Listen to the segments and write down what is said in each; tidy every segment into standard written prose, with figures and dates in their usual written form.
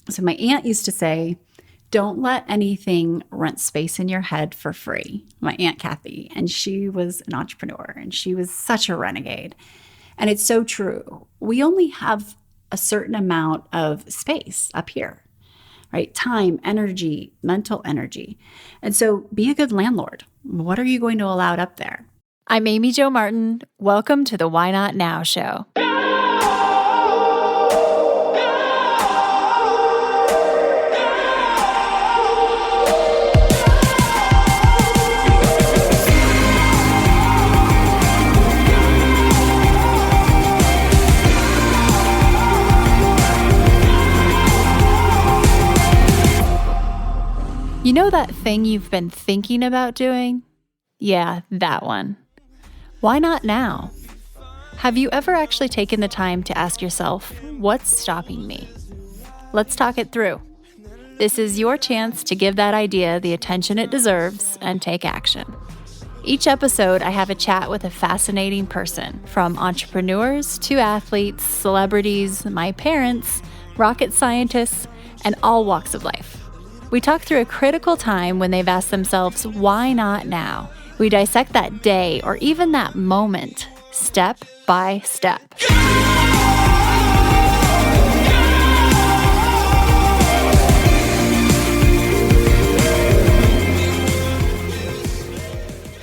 So my aunt used to say, don't let anything rent space in your head for free. My Aunt Kathy, and she was an entrepreneur and she was such a renegade. And it's so true. We only have a certain amount of space up here, right? Time, energy, mental energy. And so be a good landlord. What are you going to allow up there? I'm Amy Jo Martin. Welcome to the Why Not Now show. You know that thing you've been thinking about doing? Yeah, that one. Why not now? Have you ever actually taken the time to ask yourself, what's stopping me? Let's talk it through. This is your chance to give that idea the attention it deserves and take action. Each episode, I have a chat with a fascinating person, from entrepreneurs to athletes, celebrities, my parents, rocket scientists, and all walks of life. We talk through a critical time when they've asked themselves, why not now? We dissect that day or even that moment, step by step.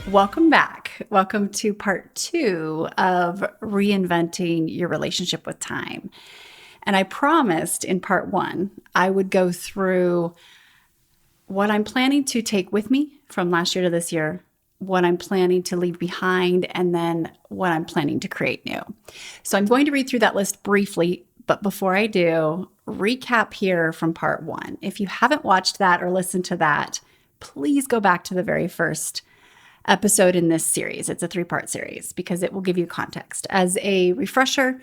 Welcome back. Welcome to part 2 of reinventing your relationship with time. And I promised in part 1, I would go through what I'm planning to take with me from last year to this year, what I'm planning to leave behind, and then what I'm planning to create new. So I'm going to read through that list briefly, but before I do, recap here from part 1. If you haven't watched that or listened to that, please go back to the very first episode in this series. It's a 3-part series because it will give you context. As a refresher,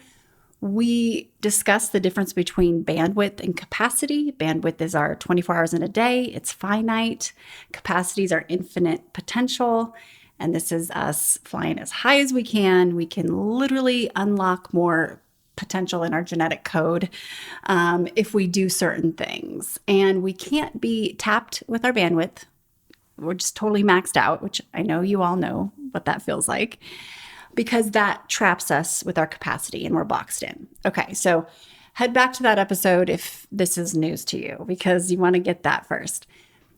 we discussed the difference between bandwidth and capacity. Bandwidth is our 24 hours in a day. It's finite. Capacity is our infinite potential. And this is us flying as high as we can. We can literally unlock more potential in our genetic code if we do certain things. And we can't be tapped with our bandwidth. We're just totally maxed out, which I know you all know what that feels like, because that traps us with our capacity and we're boxed in. Okay, so head back to that episode if this is news to you, because you want to get that first.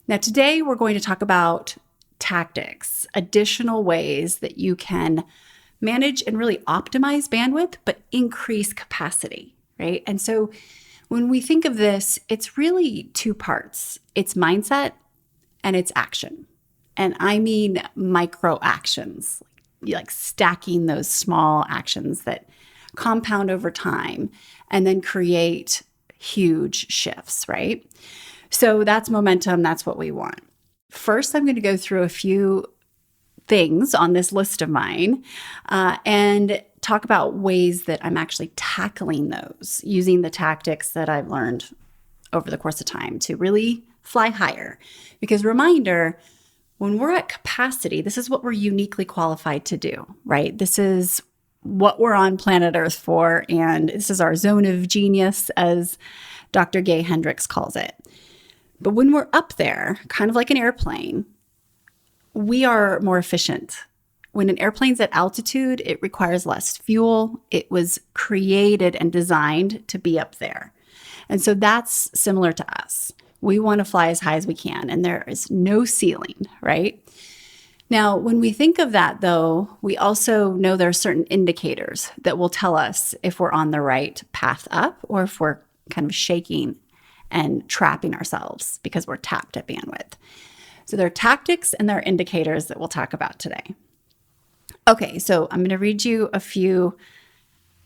Now, today we're going to talk about tactics, additional ways that you can manage and really optimize bandwidth, but increase capacity, right? And so when we think of this, it's really 2 parts. It's mindset and it's action. And I mean micro actions, like stacking those small actions that compound over time and then create huge shifts, right? So that's momentum. That's what we want. First, I'm going to go through a few things on this list of mine and talk about ways that I'm actually tackling those using the tactics that I've learned over the course of time to really fly higher. Because reminder, when we're at capacity, this is what we're uniquely qualified to do, right? This is what we're on planet Earth for, and this is our zone of genius, as Dr. Gay Hendricks calls it. But when we're up there, kind of like an airplane, we are more efficient. When an airplane's at altitude, it requires less fuel. It was created and designed to be up there. And so that's similar to us. We want to fly as high as we can, and there is no ceiling, right? Now, when we think of that, though, we also know there are certain indicators that will tell us if we're on the right path up or if we're kind of shaking and trapping ourselves because we're tapped at bandwidth. So there are tactics and there are indicators that we'll talk about today. Okay, so I'm going to read you a few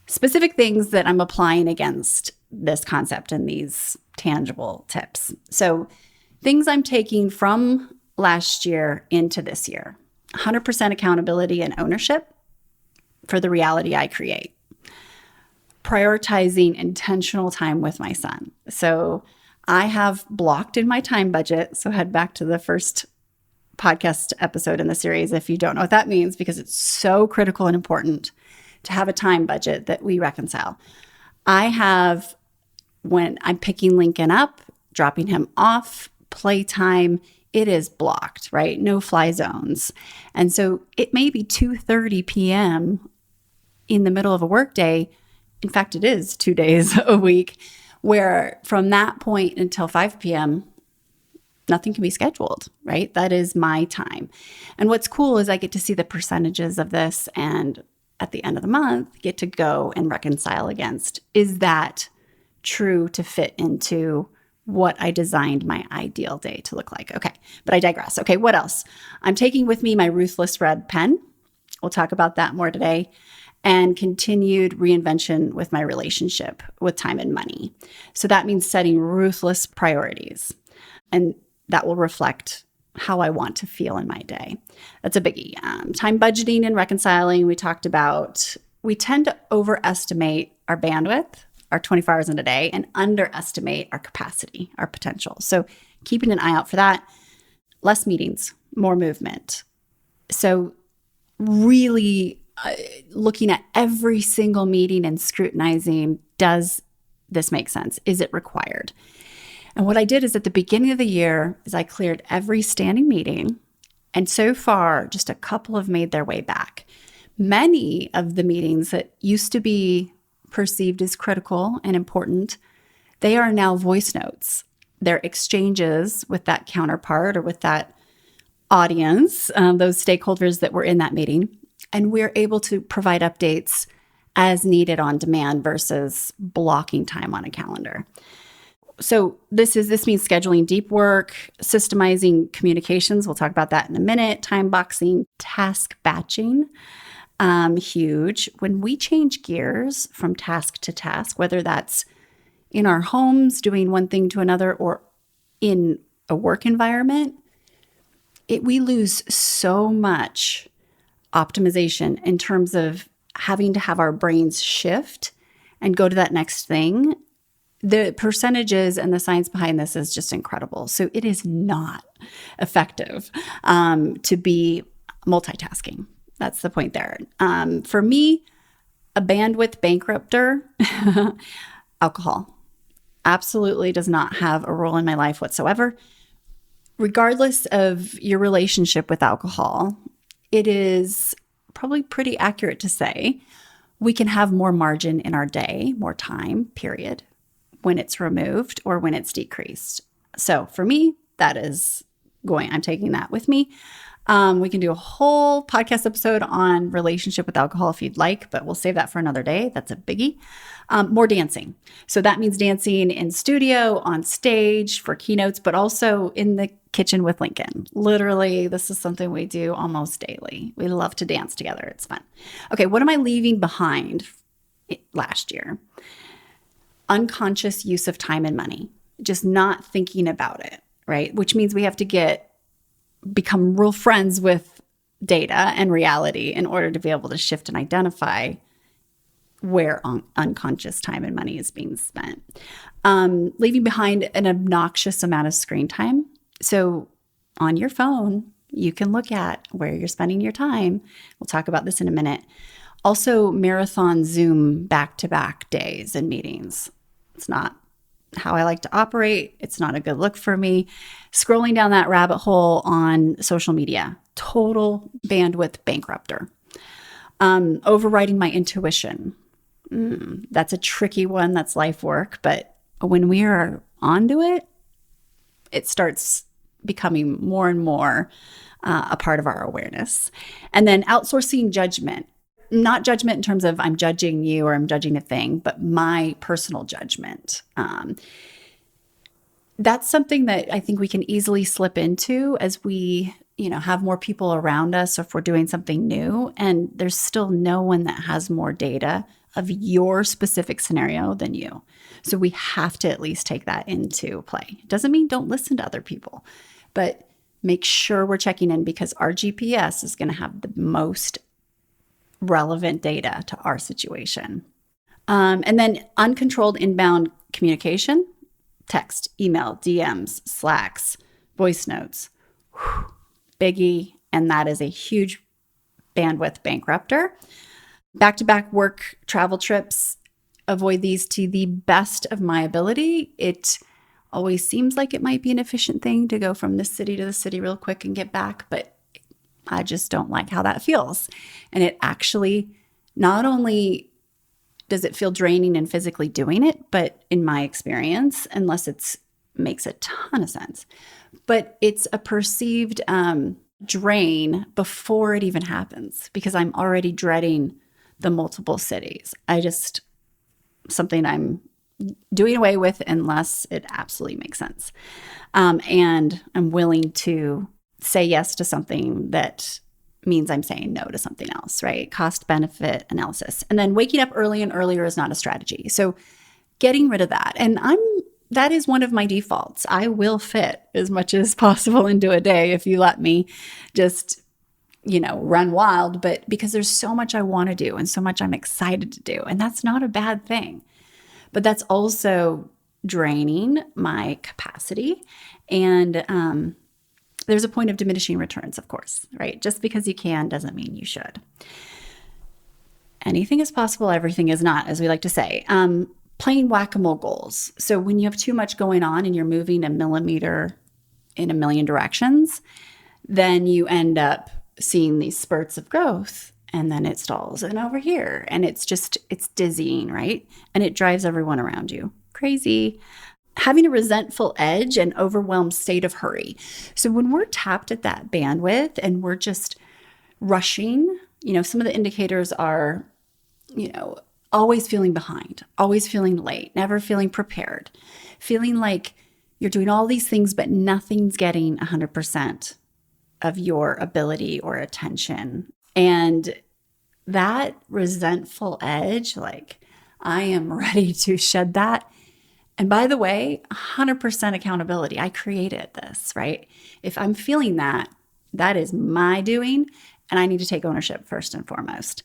specific things that I'm applying against this concept and these tangible tips. So things I'm taking from last year into this year: 100% accountability and ownership for the reality I create. Prioritizing intentional time with my son. So I have blocked in my time budget. So head back to the first podcast episode in the series if you don't know what that means, because it's so critical and important to have a time budget that we reconcile. I have when I'm picking Lincoln up, dropping him off, playtime, it is blocked, right? No fly zones. And so it may be 2:30 p.m. in the middle of a workday. In fact, it is 2 days a week, where from that point until 5 p.m., nothing can be scheduled, right? That is my time. And what's cool is I get to see the percentages of this, and at the end of the month, get to go and reconcile against, is that true to fit into what I designed my ideal day to look like? Okay, but I digress. Okay, what else? I'm taking with me my Ruthless Red Pen. We'll talk about that more today. And continued reinvention with my relationship with time and money. So that means setting ruthless priorities. And that will reflect how I want to feel in my day. That's a biggie. Time budgeting and reconciling, we talked about. We tend to overestimate our bandwidth, our 24 hours in a day, and underestimate our capacity, our potential. So keeping an eye out for that. Less meetings, more movement. So really looking at every single meeting and scrutinizing, does this make sense? Is it required? And what I did is at the beginning of the year is I cleared every standing meeting. And so far, just a couple have made their way back. Many of the meetings that used to be perceived as critical and important, they are now voice notes. They're exchanges with that counterpart or with that audience, those stakeholders that were in that meeting. And we're able to provide updates as needed on demand versus blocking time on a calendar. So this means scheduling deep work, systemizing communications. We'll talk about that in a minute. Time boxing, task batching, huge. When we change gears from task to task, whether that's in our homes doing one thing to another or in a work environment, we lose so much optimization in terms of having to have our brains shift and go to that next thing. The percentages and the science behind this is just incredible. So it is not effective to be multitasking. That's the point there. For me, a bandwidth bankrupter, alcohol absolutely does not have a role in my life whatsoever. Regardless of your relationship with alcohol, it is probably pretty accurate to say we can have more margin in our day, more time, period, when it's removed or when it's decreased. So for me, I'm taking that with me. We can do a whole podcast episode on relationship with alcohol if you'd like, but we'll save that for another day. That's a biggie. More dancing. So that means dancing in studio, on stage for keynotes, but also in the kitchen with Lincoln. Literally, this is something we do almost daily. We love to dance together. It's fun. Okay, what am I leaving behind last year? Unconscious use of time and money, just not thinking about it, right? Which means we have to become real friends with data and reality in order to be able to shift and identify where unconscious time and money is being spent. Leaving behind an obnoxious amount of screen time. So on your phone, you can look at where you're spending your time. We'll talk about this in a minute. Also, marathon Zoom back-to-back days and meetings. It's not how I like to operate. It's not a good look for me. Scrolling down that rabbit hole on social media, total bandwidth bankrupter. Overriding my intuition. That's a tricky one. That's life work. But when we are onto it, it starts becoming more and more a part of our awareness. And then outsourcing judgment. Not judgment in terms of I'm judging you or I'm judging a thing, but my personal judgment. That's something that I think we can easily slip into as we, have more people around us, or if we're doing something new, and there's still no one that has more data of your specific scenario than you. So we have to at least take that into play. Doesn't mean don't listen to other people, but make sure we're checking in, because our GPS is going to have the most relevant data to our situation. And then uncontrolled inbound communication, text, email, DMs, Slacks, voice notes, biggie. And that is a huge bandwidth bankrupter. Back-to-back work travel trips, avoid these to the best of my ability. It always seems like it might be an efficient thing to go from this city to the city real quick and get back, but I just don't like how that feels. And it actually, not only does it feel draining and physically doing it, but in my experience, unless it makes a ton of sense, but it's a perceived drain before it even happens because I'm already dreading the multiple cities. Something I'm doing away with unless it absolutely makes sense. And I'm willing to say yes to something that means I'm saying no to something else, right? Cost benefit analysis. And then waking up early and earlier is not a strategy. So getting rid of that. And that is one of my defaults. I will fit as much as possible into a day if you let me just, run wild, but because there's so much I want to do and so much I'm excited to do. And that's not a bad thing. But that's also draining my capacity. And there's a point of diminishing returns, of course, right? Just because you can doesn't mean you should. Anything is possible, everything is not, as we like to say. Playing whack-a-mole goals. So when you have too much going on and you're moving a millimeter in a million directions, then you end up seeing these spurts of growth and then it stalls and over here. And it's dizzying, right? And it drives everyone around you crazy. Having a resentful edge and overwhelmed state of hurry. So when we're tapped at that bandwidth and we're just rushing, some of the indicators are, always feeling behind, always feeling late, never feeling prepared, feeling like you're doing all these things, but nothing's getting 100% of your ability or attention. And that resentful edge, like I am ready to shed that. And by the way, 100% accountability. I created this, right? If I'm feeling that, that is my doing. And I need to take ownership first and foremost.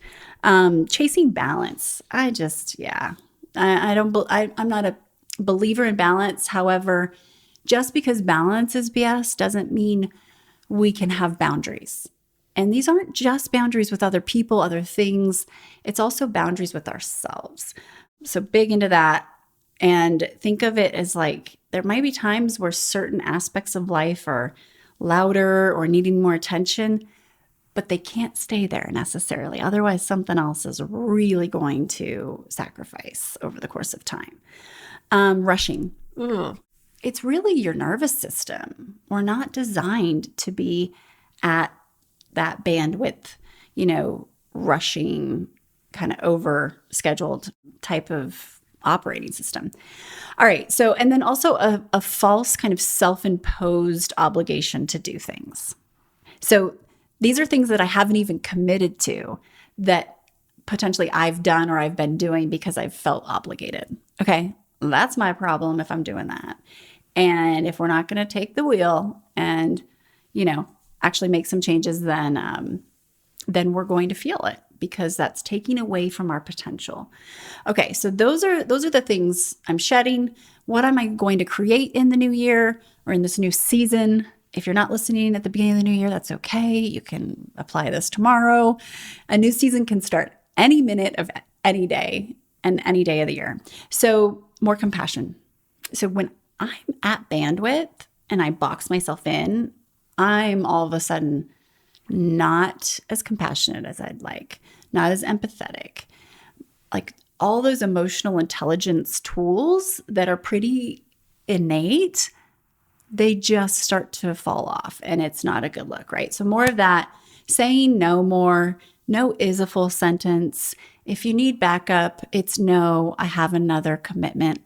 Chasing balance. I'm not a believer in balance. However, just because balance is BS doesn't mean we can have boundaries. And these aren't just boundaries with other people, other things. It's also boundaries with ourselves. So big into that. And think of it as like, there might be times where certain aspects of life are louder or needing more attention, but they can't stay there necessarily. Otherwise, something else is really going to sacrifice over the course of time. Rushing. Ugh. It's really your nervous system. We're not designed to be at that bandwidth, rushing, kind of over scheduled type of operating system. All right. So, and then also a false kind of self-imposed obligation to do things. So these are things that I haven't even committed to that potentially I've done or I've been doing because I've felt obligated. Okay. That's my problem if I'm doing that. And if we're not going to take the wheel and, actually make some changes, then we're going to feel it because that's taking away from our potential. Okay, so those are the things I'm shedding. What am I going to create in the new year or in this new season? If you're not listening at the beginning of the new year, that's okay. You can apply this tomorrow. A new season can start any minute of any day and any day of the year. So more compassion. So when I'm at bandwidth and I box myself in, I'm all of a sudden not as compassionate as I'd like, not as empathetic. Like all those emotional intelligence tools that are pretty innate, they just start to fall off and it's not a good look, right? So more of that, saying no more. No is a full sentence. If you need backup, it's no, I have another commitment.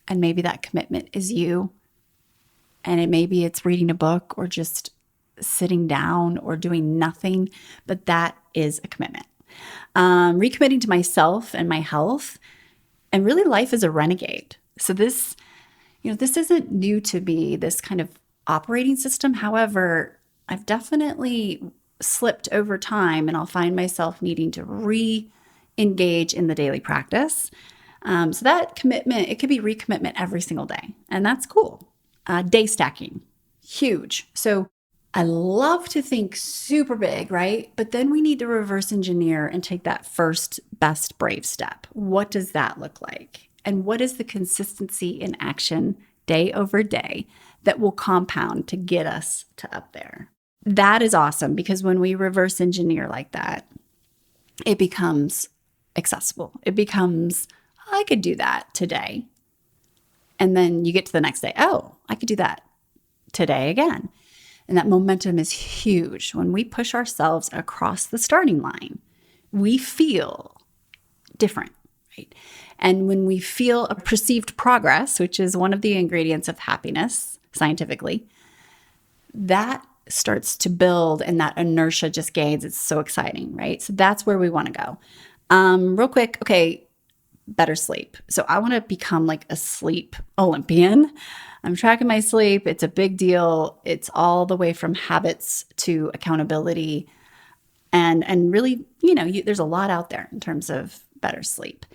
And maybe that commitment is you. And maybe it's reading a book or just sitting down or doing nothing, but that is a commitment. Recommitting to myself and my health. And really life is a renegade. So this isn't new to me, this kind of operating system. However, I've definitely slipped over time and I'll find myself needing to re-engage in the daily practice. So that commitment, it could be recommitment every single day. And that's cool. Day stacking, huge. So I love to think super big, right? But then we need to reverse engineer and take that first best brave step. What does that look like? And what is the consistency in action day over day that will compound to get us to up there? That is awesome, because when we reverse engineer like that, it becomes accessible. It becomes, I could do that today. And then you get to the next day, oh, I could do that today again. And that momentum is huge. When we push ourselves across the starting line, we feel different, right? And when we feel a perceived progress, which is one of the ingredients of happiness scientifically, that starts to build and that inertia just gains. It's so exciting, right? So that's where we want to go. Real quick, okay, better sleep. So I want to become like a sleep Olympian. I'm tracking my sleep. It's a big deal. It's all the way from habits to accountability. And really, there's a lot out there in terms of better sleep.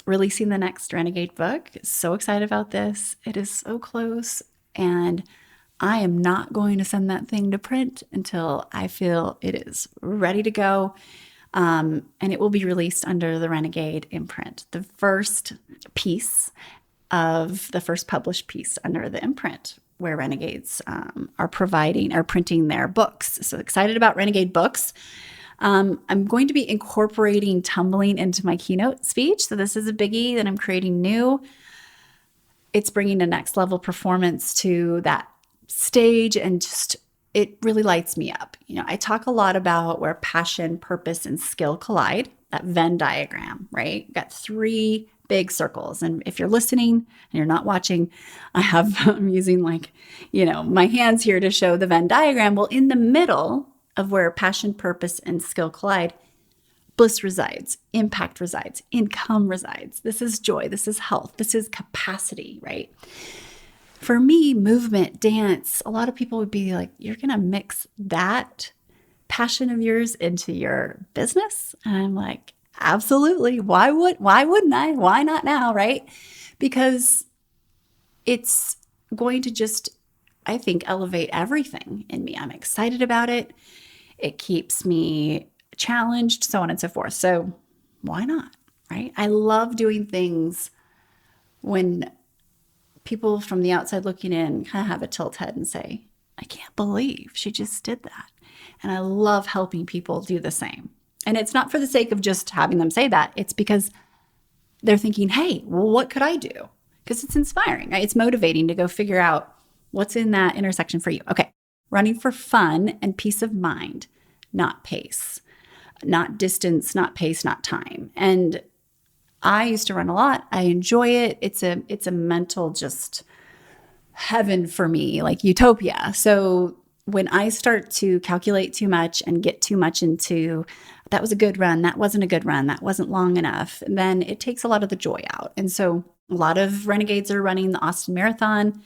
Releasing the next Renegade book. So excited about this. It is so close. And I am not going to send that thing to print until I feel it is ready to go. And it will be released under the Renegade imprint. The first published piece under the imprint where Renegades are printing their books. So excited about Renegade books. I'm going to be incorporating tumbling into my keynote speech. So this is a biggie that I'm creating new. It's bringing a next level performance to that stage, and just, it really lights me up. I talk a lot about where passion, purpose, and skill collide, that Venn diagram, right? Got 3 big circles. And if you're listening and you're not watching, I'm using my hands here to show the Venn diagram. Well, in the middle of where passion, purpose, and skill collide, bliss resides, impact resides, income resides. This is joy. This is health. This is capacity, right? For me, movement, dance, a lot of people would be like, you're going to mix that passion of yours into your business? And I'm like, absolutely. Why wouldn't I? Why not now, right? Because it's going to just, I think, elevate everything in me. I'm excited about it. It keeps me challenged, so on and so forth. So why not, right? I love doing things when people from the outside looking in kind of have a tilt head and say, I can't believe she just did that. And I love helping people do the same. And it's not for the sake of just having them say that. It's because they're thinking, hey, well, what could I do? Because it's inspiring, right? It's motivating to go figure out what's in that intersection for you. Okay, running for fun and peace of mind, not pace, not distance, not pace, not time. And I used to run a lot. I enjoy it. It's a mental just heaven for me, like utopia. So when I start to calculate too much and get too much into, that was a good run, that wasn't a good run, that wasn't long enough, then it takes a lot of the joy out. And so a lot of Renegades are running the Austin Marathon,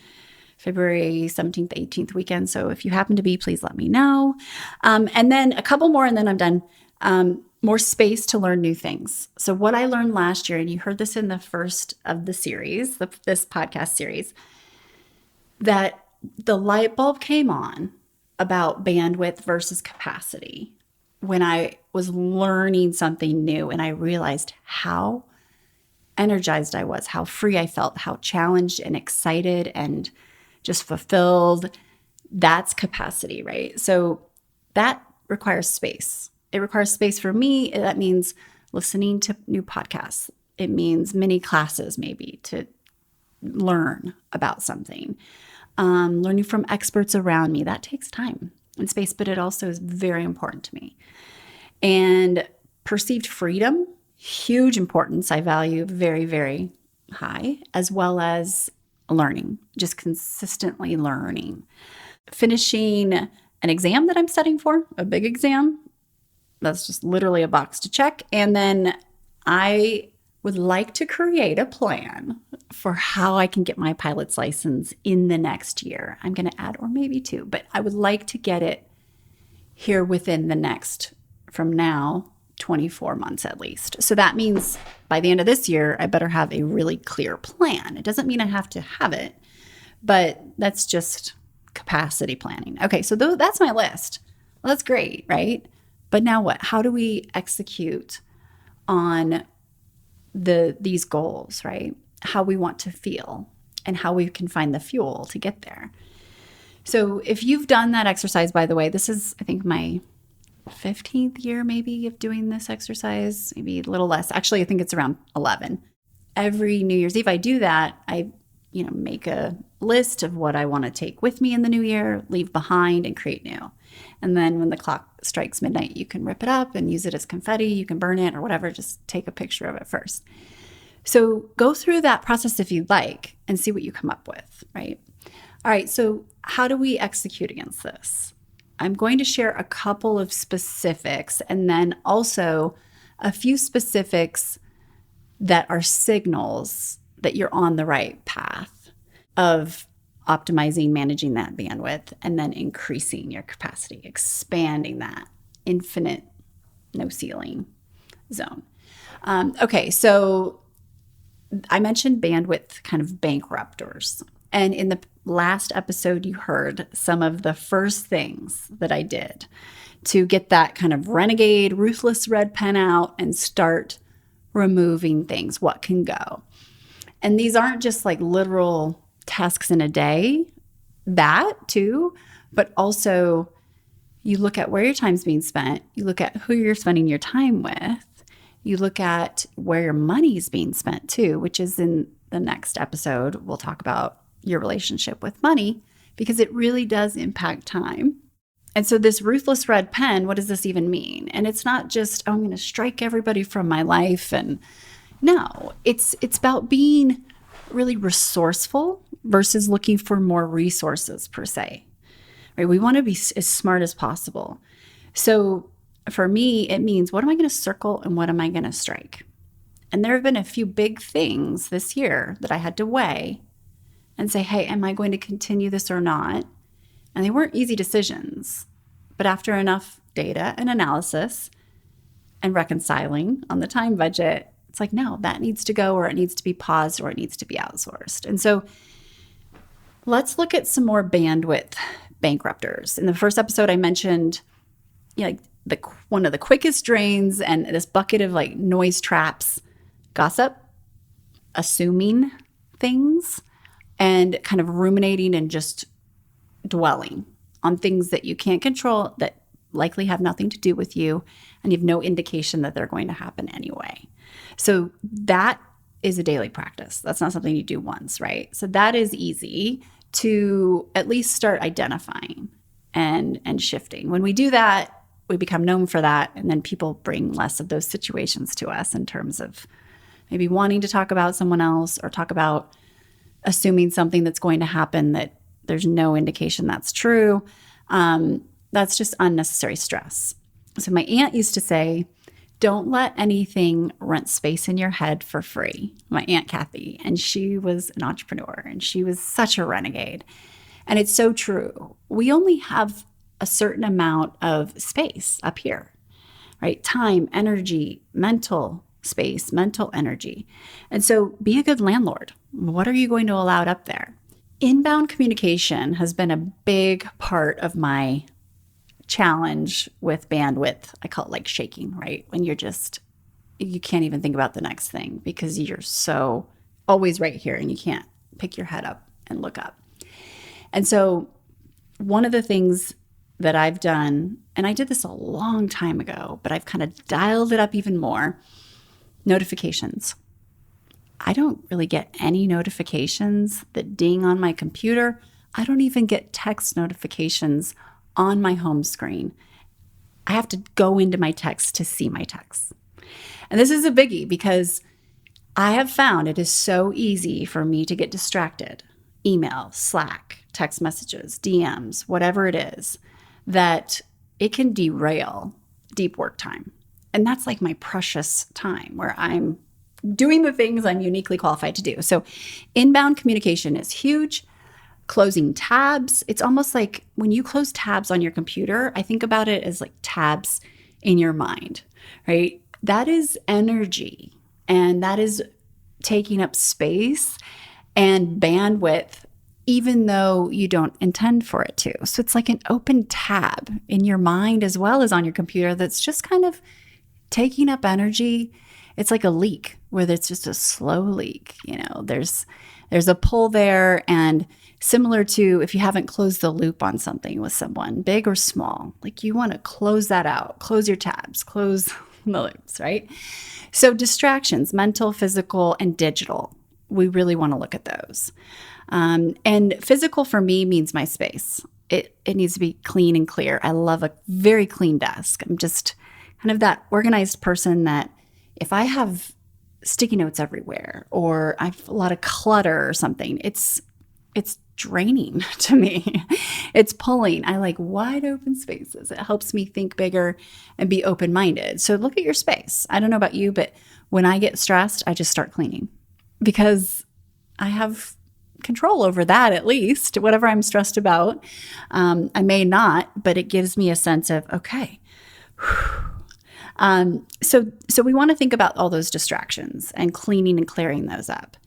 February 17th, 18th weekend. So if you happen to be, please let me know. And then a couple more, and then I'm done. More space to learn new things. So what I learned last year, and you heard this in the first of the series, this podcast series, that the light bulb came on about bandwidth versus capacity when I was learning something new, and I realized how energized I was, how free I felt, how challenged and excited and just fulfilled. That's capacity, right? So that requires space. It requires space for me. That means listening to new podcasts. It means mini classes, maybe, to learn about something. Learning from experts around me. That takes time and space, but it also is very important to me. And perceived freedom, huge importance. I value very, very high, as well as learning, just consistently learning. Finishing an exam that I'm studying for, a big exam. That's just literally a box to check. And then I would like to create a plan for how I can get my pilot's license in the next year. I'm going to add, or maybe 2, but I would like to get it here within the next, from now, 24 months at least. So that means by the end of this year, I better have a really clear plan. It doesn't mean I have to have it, but that's just capacity planning. Okay, so that's my list. Well, that's great, right? But now what? How do we execute on these goals, right? How we want to feel and how we can find the fuel to get there. So if you've done that exercise, by the way, this is, I think, my 15th year maybe of doing this exercise, maybe a little less. Actually, I think it's around 11. Every New Year's Eve, I do that. I, make a list of what I want to take with me in the new year, leave behind, and create new. And then when the clock strikes midnight, you can rip it up and use it as confetti. You can burn it or whatever. Just take a picture of it first. So go through that process if you'd like and see what you come up with, right? All right, so how do we execute against this? I'm going to share a couple of specifics and then also a few specifics that are signals that you're on the right path of optimizing, managing that bandwidth, and then increasing your capacity, expanding that infinite, no ceiling zone. Okay, so I mentioned bandwidth kind of bankrupters. And in the last episode, you heard some of the first things that I did to get that kind of renegade, ruthless red pen out and start removing things, what can go. And these aren't just like literal tasks in a day, that too, but also you look at where your time's being spent, you look at who you're spending your time with, you look at where your money's being spent too, which is in the next episode. We'll talk about your relationship with money because it really does impact time. And so this ruthless red pen, what does this even mean? And it's not just, I'm going to strike everybody from my life. And no, it's about being really resourceful versus looking for more resources per se, right? We want to be as smart as possible. So for me, it means what am I going to circle and what am I going to strike? And there have been a few big things this year that I had to weigh and say, hey, am I going to continue this or not? And they weren't easy decisions, but after enough data and analysis and reconciling on the time budget, it's like, no, that needs to go or it needs to be paused or it needs to be outsourced. And so let's look at some more bandwidth bankrupters. In the first episode, I mentioned one of the quickest drains and this bucket of like noise traps, gossip, assuming things, and kind of ruminating and just dwelling on things that you can't control that likely have nothing to do with you and you have no indication that they're going to happen anyway. So that is a daily practice. That's not something you do once, right? So that is easy to at least start identifying and shifting. When we do that, we become known for that, and then people bring less of those situations to us in terms of maybe wanting to talk about someone else or talk about assuming something that's going to happen that there's no indication that's true. That's just unnecessary stress. So my aunt used to say, don't let anything rent space in your head for free. My Aunt Kathy, and she was an entrepreneur and she was such a renegade. And it's so true. We only have a certain amount of space up here, right? Time, energy, mental space, mental energy. And so be a good landlord. What are you going to allow up there? Inbound communication has been a big part of my challenge with bandwidth. I call it like shaking, right? When you can't even think about the next thing because you're so always right here and you can't pick your head up and look up. And so one of the things that I've done, and I did this a long time ago, but I've kind of dialed it up even more, notifications. I don't really get any notifications that ding on my computer. I don't even get text notifications on my home screen. I have to go into my text to see my texts. And this is a biggie because I have found it is so easy for me to get distracted. Email, Slack, text messages, DMs, whatever it is, that it can derail deep work time. And that's like my precious time where I'm doing the things I'm uniquely qualified to do. So inbound communication is huge. Closing tabs. It's almost like when you close tabs on your computer, I think about it as like tabs in your mind, right? That is energy and that is taking up space and bandwidth even though you don't intend for it to. So it's like an open tab in your mind as well as on your computer that's just kind of taking up energy. It's like a leak, whether it's just a slow leak. There's a pull there, and similar to if you haven't closed the loop on something with someone, big or small, like you want to close that out, close your tabs, close the loops, right? So distractions, mental, physical, and digital, we really want to look at those. And physical for me means my space. It needs to be clean and clear. I love a very clean desk. I'm just kind of that organized person that if I have sticky notes everywhere or I have a lot of clutter or something, it's draining to me. It's pulling. I like wide open spaces. It helps me think bigger and be open-minded. So look at your space. I don't know about you, but when I get stressed, I just start cleaning because I have control over that, at least whatever I'm stressed about. I may not, but it gives me a sense of, okay. So we want to think about all those distractions and cleaning and clearing those up.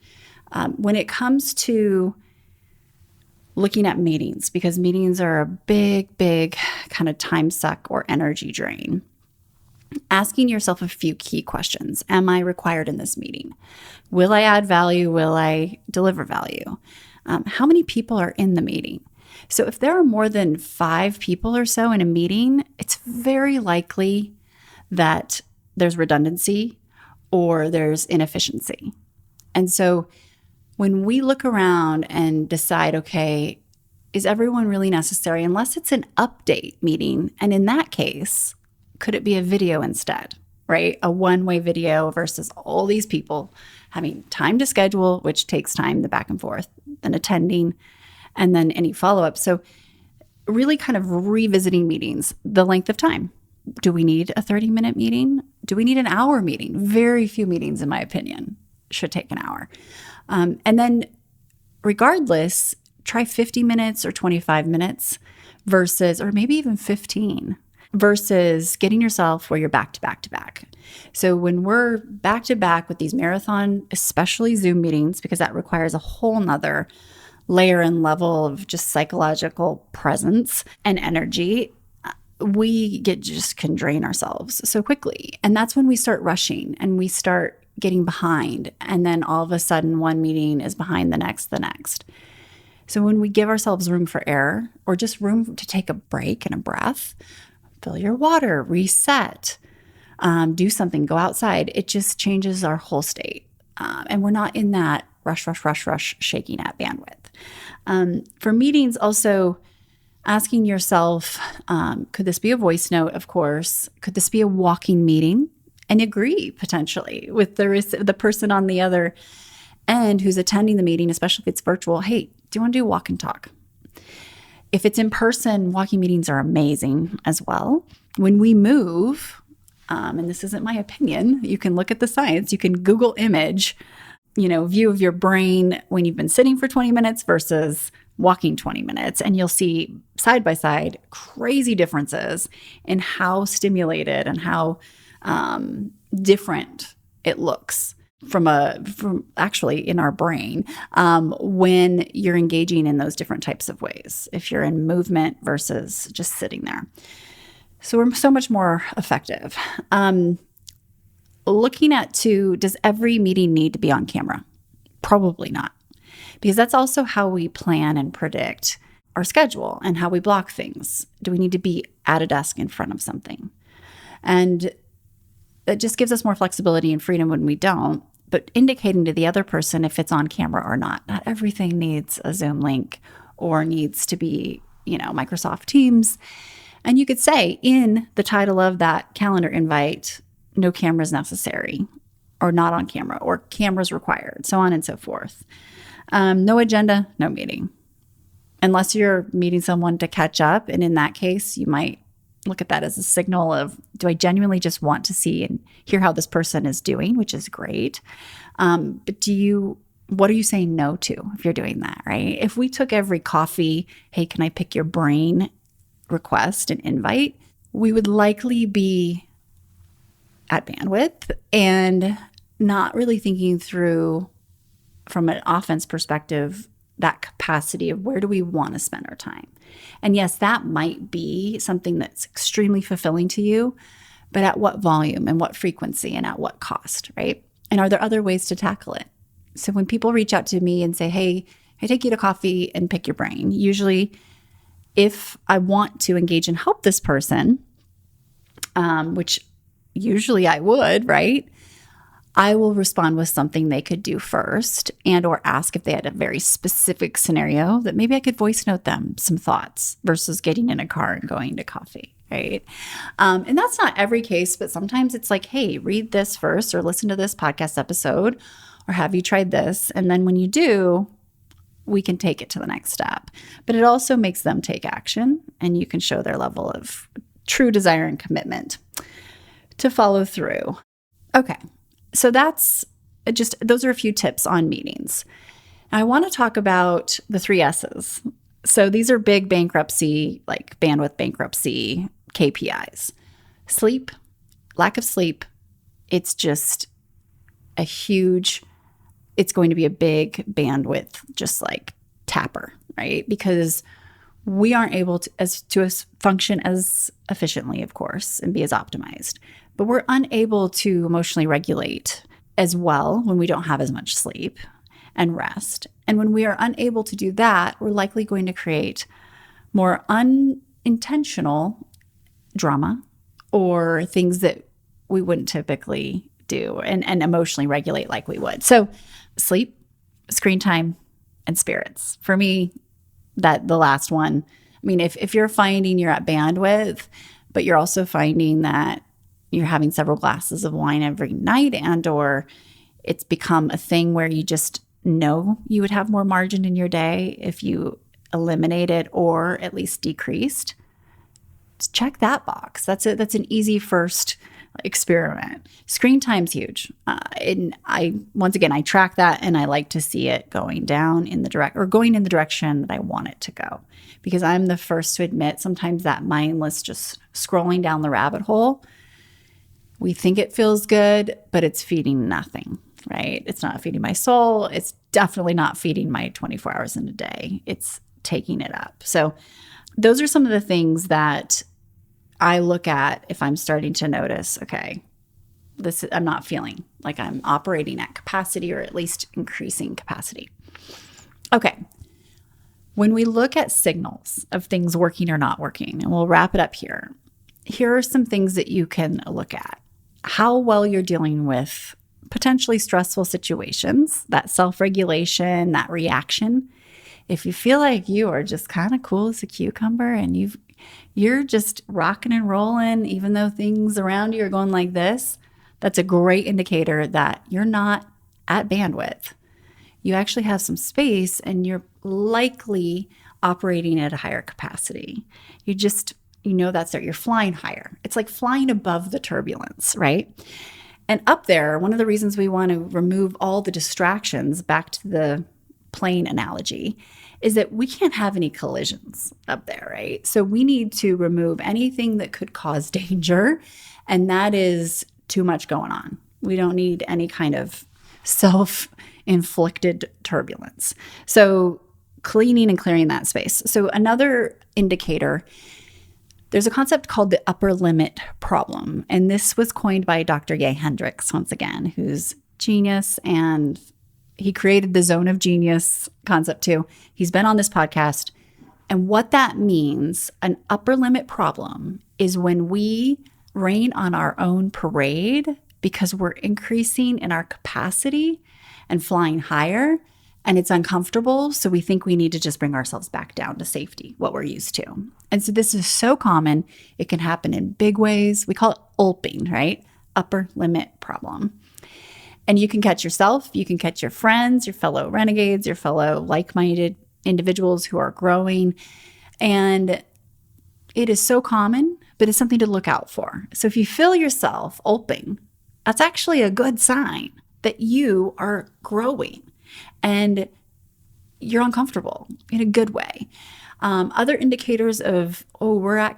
When it comes to looking at meetings, because meetings are a big kind of time suck or energy drain, asking yourself a few key questions. Am I required in this meeting? Will I add value? Will I deliver value? How many people are in the meeting? So if there are more than 5 people or so in a meeting, it's very likely that there's redundancy or there's inefficiency. And so when we look around and decide, okay, is everyone really necessary? Unless it's an update meeting. And in that case, could it be a video instead, right? A one-way video versus all these people having time to schedule, which takes time, the back and forth, then attending, and then any follow-up. So really kind of revisiting meetings, the length of time. Do we need a 30-minute meeting? Do we need an hour meeting? Very few meetings, in my opinion, should take an hour. And then regardless, try 50 minutes or 25 minutes versus, or maybe even 15 versus getting yourself where you're back to back to back. So when we're back to back with these marathon, especially Zoom meetings, because that requires a whole nother layer and level of just psychological presence and energy, we can drain ourselves so quickly. And that's when we start rushing and we start getting behind. And then all of a sudden, one meeting is behind the next. So when we give ourselves room for error or just room to take a break and a breath, fill your water, reset, do something, go outside, it just changes our whole state. And we're not in that rush, shaking at bandwidth. For meetings, also asking yourself, could this be a voice note, of course? Could this be a walking meeting? And agree potentially with the person on the other end who's attending the meeting, especially if it's virtual. Hey, do you want to do a walk and talk? If it's in person, walking meetings are amazing as well. When we move, and this isn't my opinion, you can look at the science, you can Google image, view of your brain when you've been sitting for 20 minutes versus walking 20 minutes, and you'll see side by side crazy differences in how stimulated and how different it looks from actually in our brain when you're engaging in those different types of ways, if you're in movement versus just sitting there. So we're so much more effective. Looking at does every meeting need to be on camera? Probably not, because that's also how we plan and predict our schedule and how we block things. Do we need to be at a desk in front of something? And it just gives us more flexibility and freedom when we don't, but indicating to the other person if it's on camera or not. Not everything needs a Zoom link or needs to be, Microsoft Teams. And you could say in the title of that calendar invite, no cameras necessary, or not on camera, or cameras required, so on and so forth. No agenda, no meeting. Unless you're meeting someone to catch up. And in that case, you might look at that as a signal of, do I genuinely just want to see and hear how this person is doing, which is great. But what are you saying no to if you're doing that, right? If we took every coffee, hey, can I pick your brain request and invite, we would likely be at bandwidth and not really thinking through from an offense perspective, that capacity of where do we want to spend our time. And yes, that might be something that's extremely fulfilling to you, but at what volume and what frequency and at what cost, right? And are there other ways to tackle it? So when people reach out to me and say, hey, I take you to coffee and pick your brain, usually if I want to engage and help this person, which usually I would, right? I will respond with something they could do first and or ask if they had a very specific scenario that maybe I could voice note them some thoughts versus getting in a car and going to coffee, right? And that's not every case, but sometimes it's like, hey, read this first or listen to this podcast episode or have you tried this? And then when you do, we can take it to the next step. But it also makes them take action and you can show their level of true desire and commitment to follow through. Okay. So those are a few tips on meetings. Now, I want to talk about the 3 S's. So these are big bankruptcy, like bandwidth bankruptcy KPIs. Sleep, lack of sleep. It's just it's going to be a big bandwidth, just like tapper, right? Because we aren't able to function as efficiently, of course, and be as optimized. But we're unable to emotionally regulate as well when we don't have as much sleep and rest. And when we are unable to do that, we're likely going to create more unintentional drama or things that we wouldn't typically do and emotionally regulate like we would. So sleep, screen time, and spirits. For me, that the last one, I mean, if you're finding you're at bandwidth, but you're also finding that you're having several glasses of wine every night and or it's become a thing where you just know you would have more margin in your day if you eliminated or at least decreased, check that box. That's an easy first experiment. Screen time's huge. And I track that and I like to see it going in the direction that I want it to go. Because I'm the first to admit sometimes that mindless just scrolling down the rabbit hole, we think it feels good, but it's feeding nothing, right? It's not feeding my soul. It's definitely not feeding my 24 hours in a day. It's taking it up. So those are some of the things that I look at if I'm starting to notice, okay, I'm not feeling like I'm operating at capacity or at least increasing capacity. Okay. When we look at signals of things working or not working, and we'll wrap it up here, here are some things that you can look at. How well you're dealing with potentially stressful situations, that self-regulation, that reaction. If you feel like you are just kind of cool as a cucumber and you're just rocking and rolling, even though things around you are going like this, that's a great indicator that you're not at bandwidth. You actually have some space and you're likely operating at a higher capacity. You're flying higher. It's like flying above the turbulence, right? And up there, one of the reasons we want to remove all the distractions, back to the plane analogy, is that we can't have any collisions up there, right? So we need to remove anything that could cause danger, and that is too much going on. We don't need any kind of self-inflicted turbulence. So cleaning and clearing that space. So another indicator, there's a concept called the upper limit problem, and this was coined by Dr. Gay Hendricks, once again, who's genius, and he created the zone of genius concept too. He's been on this podcast. And what that means, an upper limit problem, is when we rain on our own parade because we're increasing in our capacity and flying higher, and it's uncomfortable. So we think we need to just bring ourselves back down to safety, what we're used to. And so this is so common. It can happen in big ways. We call it ulping, right? Upper limit problem. And you can catch yourself, you can catch your friends, your fellow renegades, your fellow like-minded individuals who are growing. And it is so common, but it's something to look out for. So if you feel yourself ulping, that's actually a good sign that you are growing and you're uncomfortable in a good way. Other indicators of, we're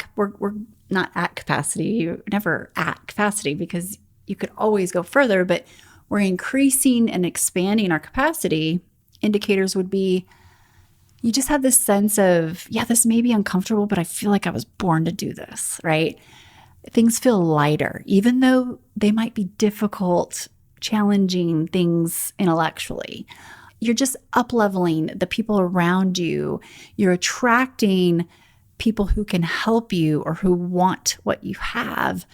not at capacity. You're never at capacity because you could always go further, but we're increasing and expanding our capacity. Indicators would be you just have this sense of, yeah, this may be uncomfortable, but I feel like I was born to do this, right? Things feel lighter, even though they might be difficult, challenging things intellectually. You're just up-leveling the people around you. You're attracting people who can help you or who want what you have.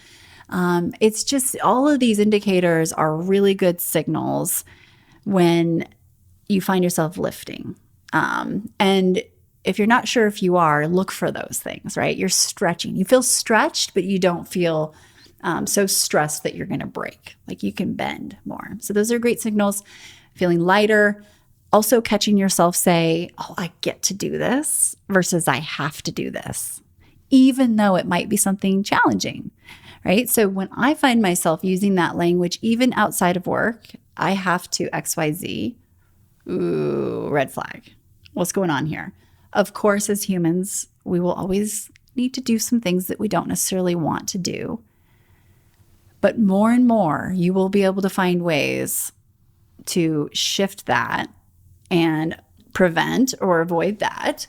It's just all of these indicators are really good signals when you find yourself lifting. And if you're not sure if you are, look for those things, right? You're stretching. You feel stretched, but you don't feel so stressed that you're going to break. Like you can bend more. So those are great signals. Feeling lighter. Also catching yourself say, oh, I get to do this versus I have to do this, even though it might be something challenging, right? So when I find myself using that language, even outside of work, I have to XYZ. Ooh, red flag. What's going on here? Of course, as humans, we will always need to do some things that we don't necessarily want to do. But more and more, you will be able to find ways to shift that and prevent or avoid that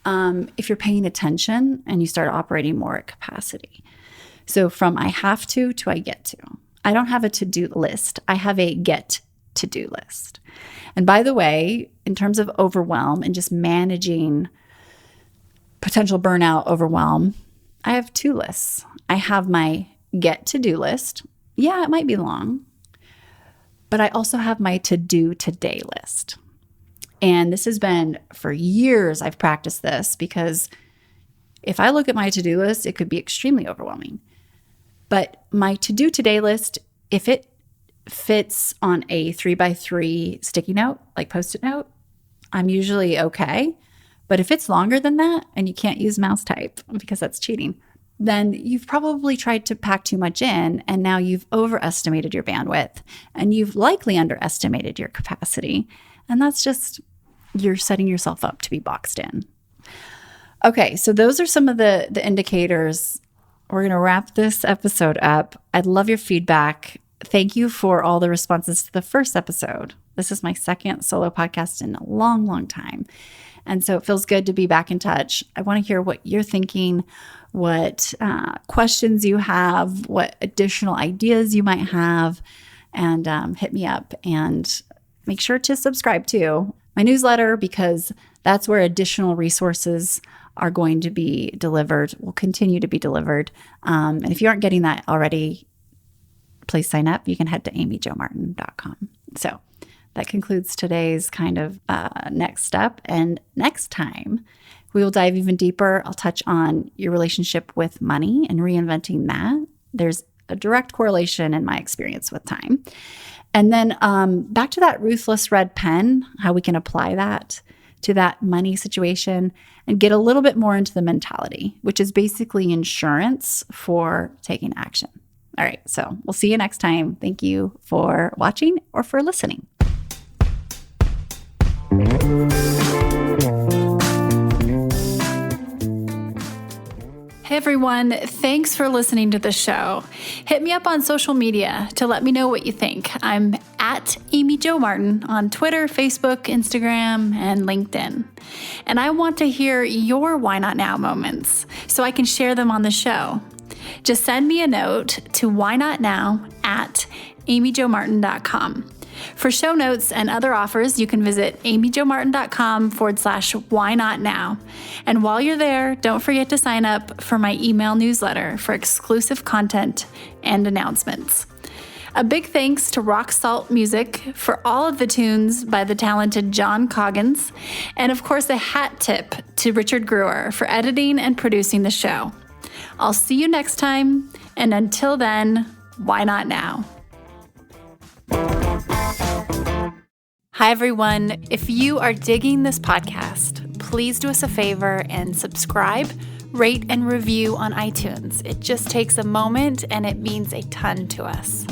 if you're paying attention and you start operating more at capacity. So from I have to I get to. I don't have a to-do list. I have a get-to-do list. And by the way, in terms of overwhelm and just managing potential burnout, overwhelm, I have two lists. I have my get-to-do list. Yeah, it might be long, but I also have my to-do today list. And this has been for years I've practiced this because if I look at my to-do list, it could be extremely overwhelming. But my to-do today list, if it fits on a 3x3 sticky note, like Post-it note, I'm usually okay. But if it's longer than that and you can't use mouse type because that's cheating, then you've probably tried to pack too much in and now you've overestimated your bandwidth and you've likely underestimated your capacity. And that's just, you're setting yourself up to be boxed in. Okay, so those are some of the indicators. We're going to wrap this episode up. I'd love your feedback. Thank you for all the responses to the first episode. This is my second solo podcast in a long, long time. And so it feels good to be back in touch. I want to hear what you're thinking, what questions you have, what additional ideas you might have, and hit me up and make sure to subscribe to my newsletter because that's where additional resources are going to be delivered, will continue to be delivered. And if you aren't getting that already, please sign up. You can head to amyjomartin.com. So that concludes today's kind of next step. And next time, we will dive even deeper. I'll touch on your relationship with money and reinventing that. There's a direct correlation in my experience with time. And then back to that Ruthless Red Pen, how we can apply that to that money situation and get a little bit more into the mentality, which is basically insurance for taking action. All right, so we'll see you next time. Thank you for watching or for listening. Hey everyone, thanks for listening to the show. Hit me up on social media to let me know what you think. I'm at Amy Jo Martin on Twitter, Facebook, Instagram, and LinkedIn. And I want to hear your why not now moments so I can share them on the show. Just send me a note to whynotnow@amyjomartin.com. For show notes and other offers, you can visit amyjomartin.com/whynotnow. And while you're there, don't forget to sign up for my email newsletter for exclusive content and announcements. A big thanks to Rock Salt Music for all of the tunes by the talented John Coggins. And of course, a hat tip to Richard Brewer for editing and producing the show. I'll see you next time. And until then, why not now? Hi, everyone. If you are digging this podcast, please do us a favor and subscribe, rate, and review on iTunes. It just takes a moment and it means a ton to us.